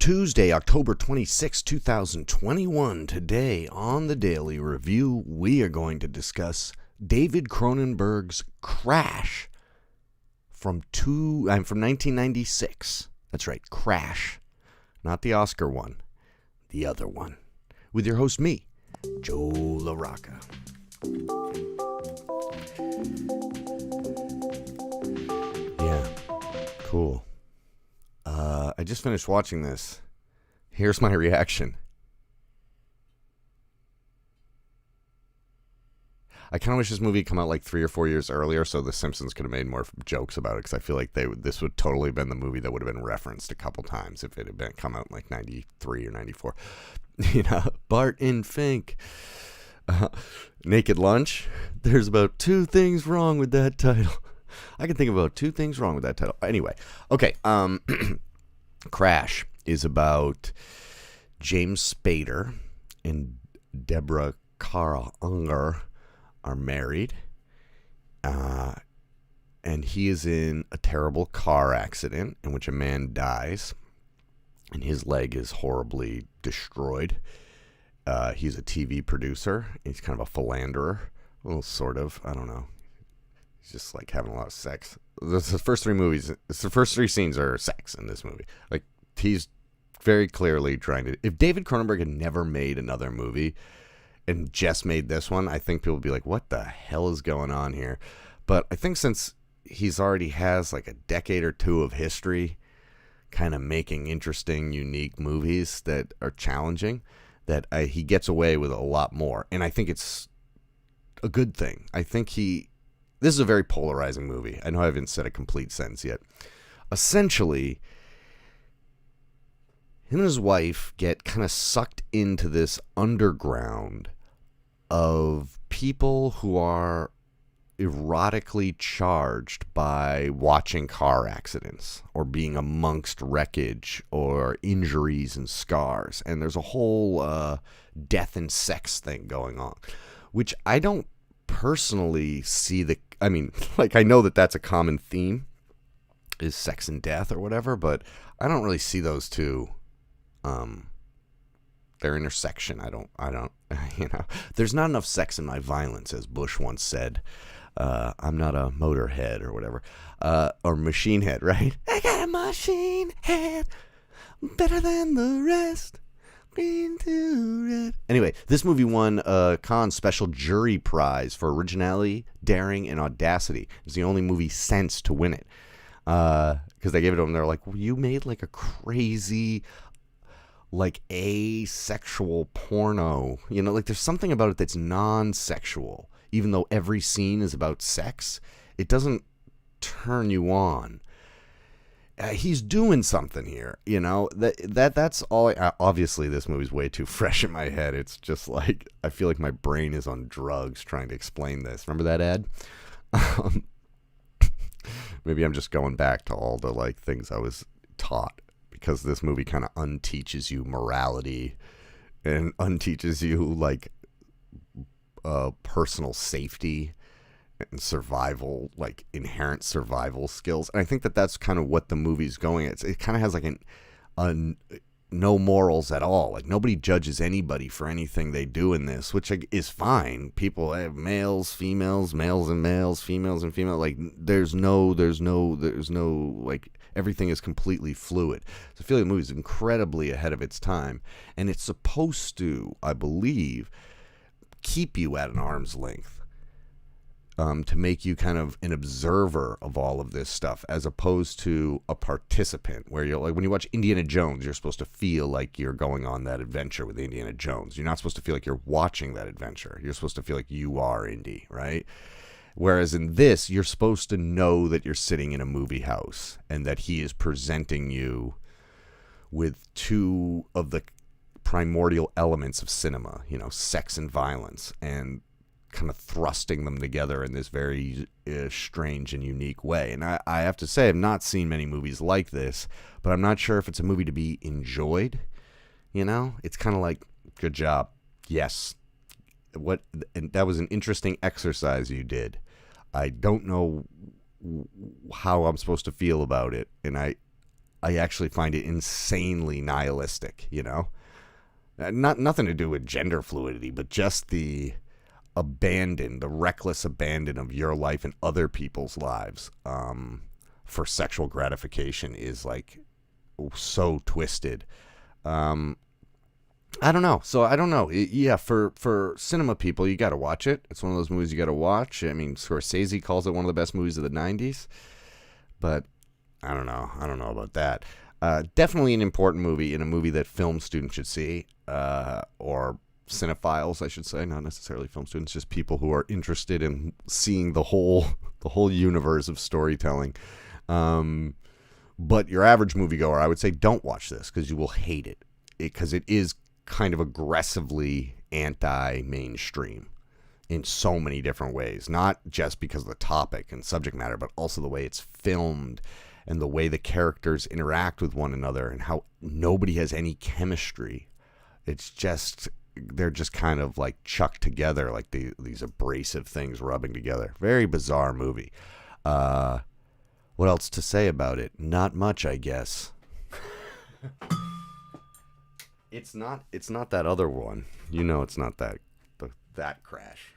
Tuesday, October 26, 2021. Today on the Daily Review, we are going to discuss David Cronenberg's Crash from 1996. That's right, Crash. Not the Oscar one, the other one. With your host, me, Joe LaRocca. Yeah, cool. I just finished watching this. Here's my reaction. I kind of wish this movie had come out like 3 or 4 years earlier so The Simpsons could have made more jokes about it, because I feel like this would totally have been the movie that would have been referenced a couple times if it had come out in like 93 or 94. You know, Bart and Fink. Naked Lunch. There's about 2 things wrong with that title. I can think of about 2 things wrong with that title. Anyway, okay. Crash is about James Spader and Deborah Kara Unger are married, and he is in a terrible car accident in which a man dies, and his leg is horribly destroyed. He's a TV producer. He's kind of a philanderer, well, sort of. I don't know. He's just like having a lot of sex. The first 3 scenes are sex in this movie. Like, he's very clearly trying to. If David Cronenberg had never made another movie and just made this one, I think people would be like, what the hell is going on here? But I think since he's already has like a decade or 2 of history kind of making interesting, unique movies that are challenging, that he gets away with a lot more. And I think it's a good thing. I think this is a very polarizing movie. I know I haven't said a complete sentence yet. Essentially, him and his wife get kind of sucked into this underground of people who are erotically charged by watching car accidents or being amongst wreckage or injuries and scars. And there's a whole death and sex thing going on, which I don't personally see I know that that's a common theme, is sex and death or whatever, but I don't really see those two, their intersection. I don't, there's not enough sex in my violence, as Bush once said. I'm not a motorhead or whatever, or machine head, right? I got a machine head, better than the rest. Anyway, this movie won Cannes Special Jury Prize for originality, daring, and audacity. It's the only movie since to win it, because they gave it to them. They're like, well, you made like a crazy, like asexual porno. You know, like there's something about it that's non-sexual. Even though every scene is about sex, it doesn't turn you on. He's doing something here, you know. That's all. Obviously, this movie's way too fresh in my head. It's just like I feel like my brain is on drugs trying to explain this. Remember that ad? Maybe I'm just going back to all the like things I was taught, because this movie kind of unteaches you morality and unteaches you like personal safety and survival, like inherent survival skills. And I think that that's kind of what the movie's going at. It kind of has like no morals at all. Like nobody judges anybody for anything they do in this, which is fine. People have males, females, males and males, females and females. Like there's no like everything is completely fluid. So I feel like the movie's incredibly ahead of its time, and it's supposed to, I believe, keep you at an arm's length. To make you kind of an observer of all of this stuff, as opposed to a participant, where you're like, when you watch Indiana Jones, you're supposed to feel like you're going on that adventure with Indiana Jones. You're not supposed to feel like you're watching that adventure. You're supposed to feel like you are Indy, right? Whereas in this, you're supposed to know that you're sitting in a movie house and that he is presenting you with 2 of the primordial elements of cinema, you know, sex and violence, and kind of thrusting them together in this very strange and unique way. And I have to say, I've not seen many movies like this, but I'm not sure if it's a movie to be enjoyed. You know, it's kind of like, good job. Yes. And that was an interesting exercise you did. I don't know how I'm supposed to feel about it. And I actually find it insanely nihilistic, Nothing to do with gender fluidity, but just the reckless abandon of your life and other people's lives for sexual gratification is like so twisted. I don't know. So I don't know. Yeah, for cinema people, you got to watch it. It's one of those movies you got to watch. I mean, Scorsese calls it one of the best movies of the 90s, but I don't know. I don't know about that. Definitely an important movie, and a movie that film students should see, or cinephiles, I should say, not necessarily film students, just people who are interested in seeing the whole universe of storytelling. But your average moviegoer, I would say, don't watch this because you will hate it, because it is kind of aggressively anti-mainstream in so many different ways, not just because of the topic and subject matter, but also the way it's filmed and the way the characters interact with one another and how nobody has any chemistry. It's just, they're just kind of like chucked together, like these abrasive things rubbing together. Very bizarre movie. What else to say about it? Not much, I guess. It's not that other one. It's not that Crash.